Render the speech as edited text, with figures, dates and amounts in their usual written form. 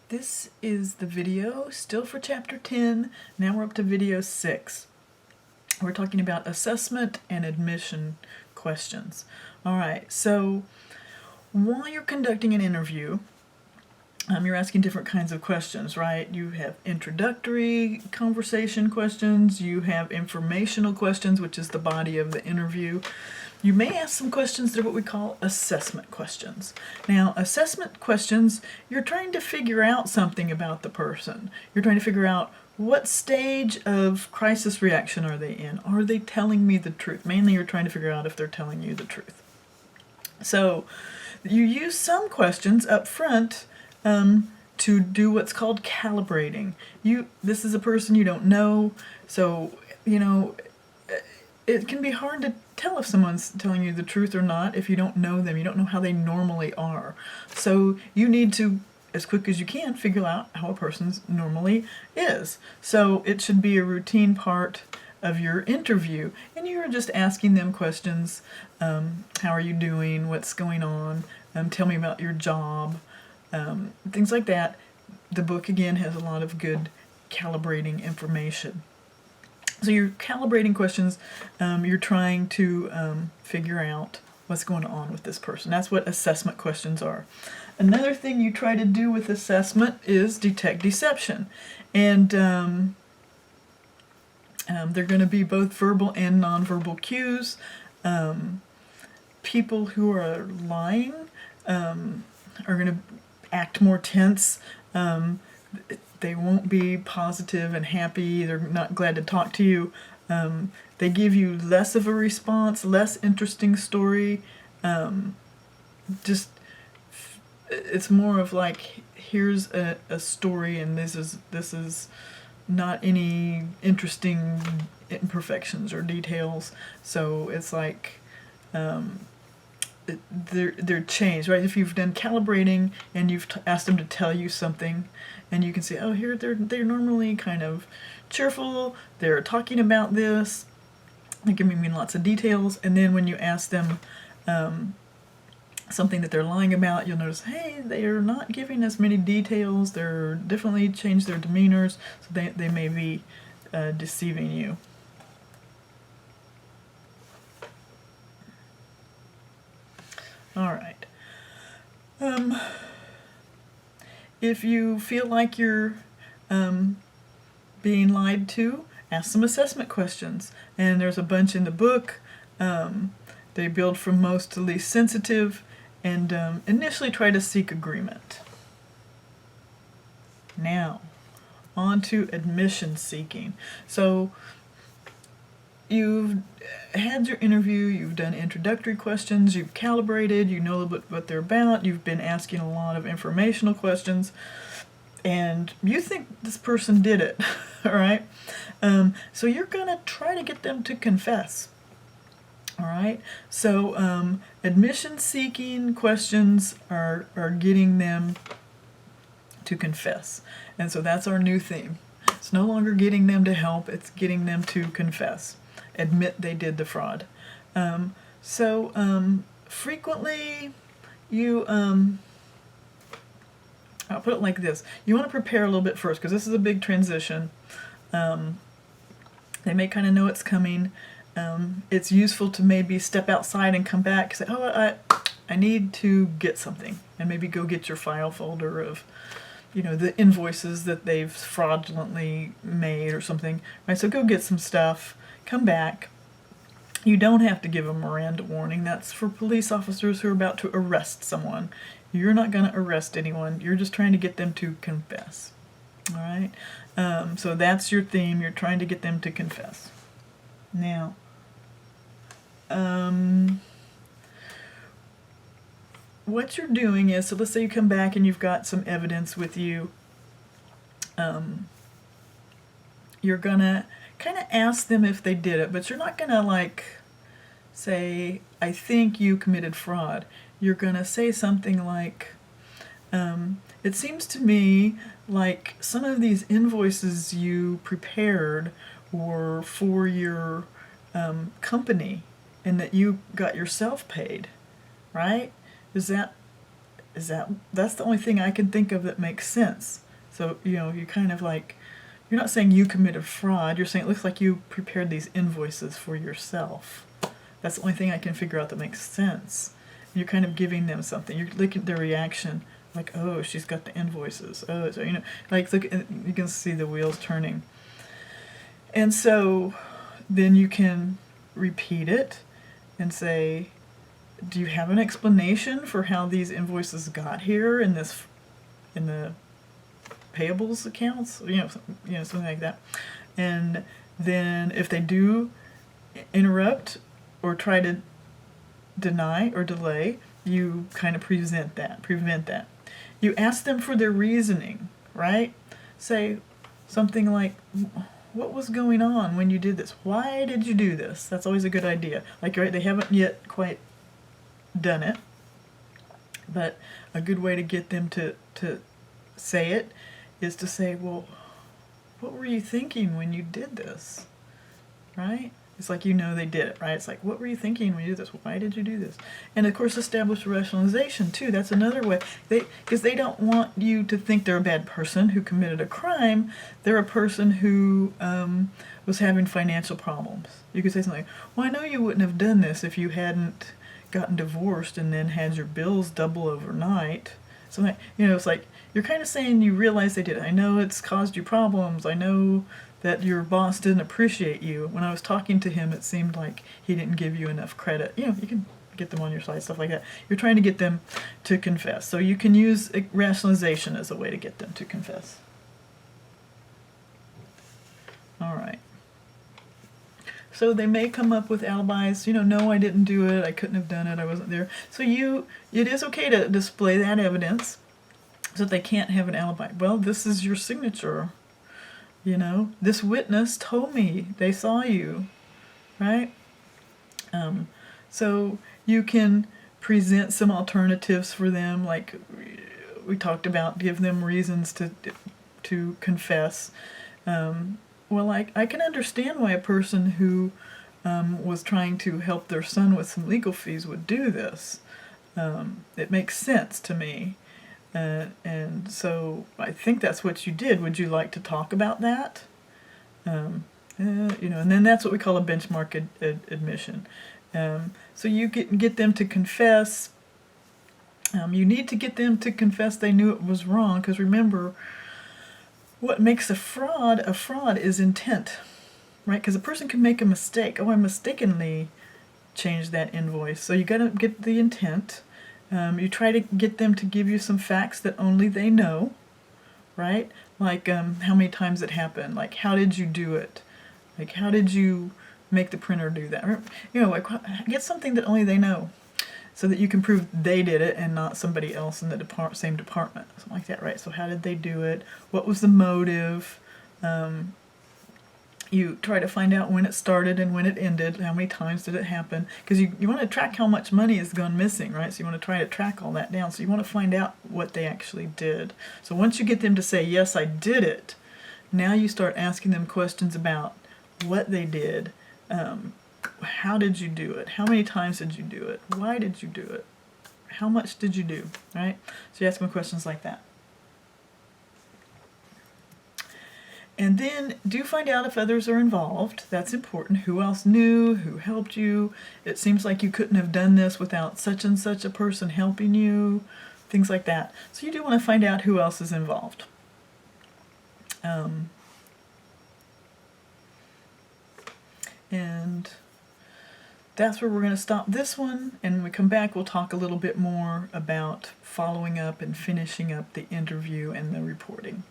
This is the video still for chapter 10. Now we're up to video 6. We're talking about assessment and admission questions. Alright, so while you're conducting an interview, you're asking different kinds of questions, right? You have introductory conversation questions, you have informational questions, which is the body of the interview. You may ask some questions that are what we call assessment questions. Now, assessment questions, you're trying to figure out something about the person. You're trying to figure out what stage of crisis reaction are they in? Are they telling me the truth? Mainly you're trying to figure out if they're telling you the truth. So, you use some questions up front to do what's called calibrating. This is a person you don't know, so, it can be hard to tell if someone's telling you the truth or not if you don't know them. You don't know how they normally are. So you need to, as quick as you can, figure out how a person's normally is. So it should be a routine part of your interview, and you're just asking them questions. How are you doing? What's going on? Tell me about your job. Things like that. The book, again, has a lot of good calibrating information. So you're calibrating questions, you're trying to figure out what's going on with this person. That's what assessment questions are. Another thing you try to do with assessment is detect deception. And they're going to be both verbal and nonverbal cues. People who are lying are going to act more tense. They won't be positive and happy. They're not glad to talk to you. They give you less of a response, less interesting story. It's more of like, here's a story, and this is not any interesting imperfections or details. So it's like they're changed, right? If you've done calibrating and you've asked them to tell you something, and you can see, oh, here they're normally kind of cheerful, they're talking about this, they're giving me lots of details, and then when you ask them something that they're lying about, you'll notice, hey, they're not giving as many details, they're definitely changed their demeanors, so they may be deceiving you. All right. If you feel like you're being lied to, ask some assessment questions. And there's a bunch in the book. They build from most to least sensitive, and initially try to seek agreement. Now, on to admission seeking. So, you've had your interview, you've done introductory questions, you've calibrated, you know a little bit what they're about, you've been asking a lot of informational questions, and you think this person did it, all right? So you're going to try to get them to confess, all right? So admission-seeking questions are getting them to confess, and so that's our new theme. It's no longer getting them to help, it's getting them to confess. Admit they did the fraud. Frequently you, I'll put it like this. You want to prepare a little bit first, because this is a big transition. They may kind of know it's coming. It's useful to maybe step outside and come back and say, oh, I need to get something. And maybe go get your file folder of, the invoices that they've fraudulently made or something. Right, so go get some stuff. Come back. You don't have to give a Miranda warning. That's for police officers who are about to arrest someone. You're not going to arrest anyone. You're just trying to get them to confess. All right? So that's your theme. You're trying to get them to confess. Now, what you're doing is, so let's say you come back and you've got some evidence with you. You're going to kind of ask them if they did it, but you're not going to say, I think you committed fraud. You're going to say something like, it seems to me like some of these invoices you prepared were for your company and that you got yourself paid, right? Is that that's the only thing I can think of that makes sense. So, you kind of like, you're not saying you committed fraud, you're saying it looks like you prepared these invoices for yourself. That's the only thing I can figure out that makes sense. You're kind of giving them something. You're looking at their reaction, like, oh, she's got the invoices. Oh, so, like, look, you can see the wheels turning. And so then you can repeat it and say, do you have an explanation for how these invoices got here in the payables accounts? Something like that. And then if they do interrupt or try to deny or delay, you kind of prevent that. You ask them for their reasoning, right? Say something like, what was going on when you did this? Why did you do this? That's always a good idea. Like, right, they haven't yet quite done it, but a good way to get them to say it is to say, well, what were you thinking when you did this? Right? It's like, they did it, right? It's like, what were you thinking when you did this? Why did you do this? And of course, establish rationalization too. That's another way. Because they don't want you to think they're a bad person who committed a crime. They're a person who was having financial problems. You could say something like, well, I know you wouldn't have done this if you hadn't gotten divorced and then had your bills double overnight. So, it's like, you're kind of saying you realize they did it. I know it's caused you problems. I know that your boss didn't appreciate you. When I was talking to him, it seemed like he didn't give you enough credit. You can get them on your side, stuff like that. You're trying to get them to confess. So you can use rationalization as a way to get them to confess. All right. So they may come up with alibis, no, I didn't do it, I couldn't have done it, I wasn't there. So it is okay to display that evidence so that they can't have an alibi. Well, this is your signature. This witness told me they saw you, right? So you can present some alternatives for them, like we talked about, give them reasons to confess. Well, I can understand why a person who was trying to help their son with some legal fees would do this. It makes sense to me. And so I think that's what you did. Would you like to talk about that? And then that's what we call a benchmark admission. So you get them to confess. You need to get them to confess they knew it was wrong, because remember, what makes a fraud is intent, right? Because a person can make a mistake. Oh, I mistakenly changed that invoice. So you got to get the intent. You try to get them to give you some facts that only they know, right? Like how many times it happened. Like, how did you do it? Like, how did you make the printer do that? Or, get something that only they know, so that you can prove they did it and not somebody else in the same department, something like that, right? So how did they do it? What was the motive? You try to find out when it started and when it ended. How many times did it happen? Because you want to track how much money has gone missing, right? So you want to try to track all that down. So you want to find out what they actually did. So once you get them to say, yes, I did it, now you start asking them questions about what they did. How did you do it? How many times did you do it? Why did you do it? How much did you do, right? So you ask them questions like that. And then do find out if others are involved. That's important. Who else knew? Who helped you? It seems like you couldn't have done this without such and such a person helping you. Things like that. So you do want to find out who else is involved. And that's where we're going to stop this one. And when we come back, we'll talk a little bit more about following up and finishing up the interview and the reporting.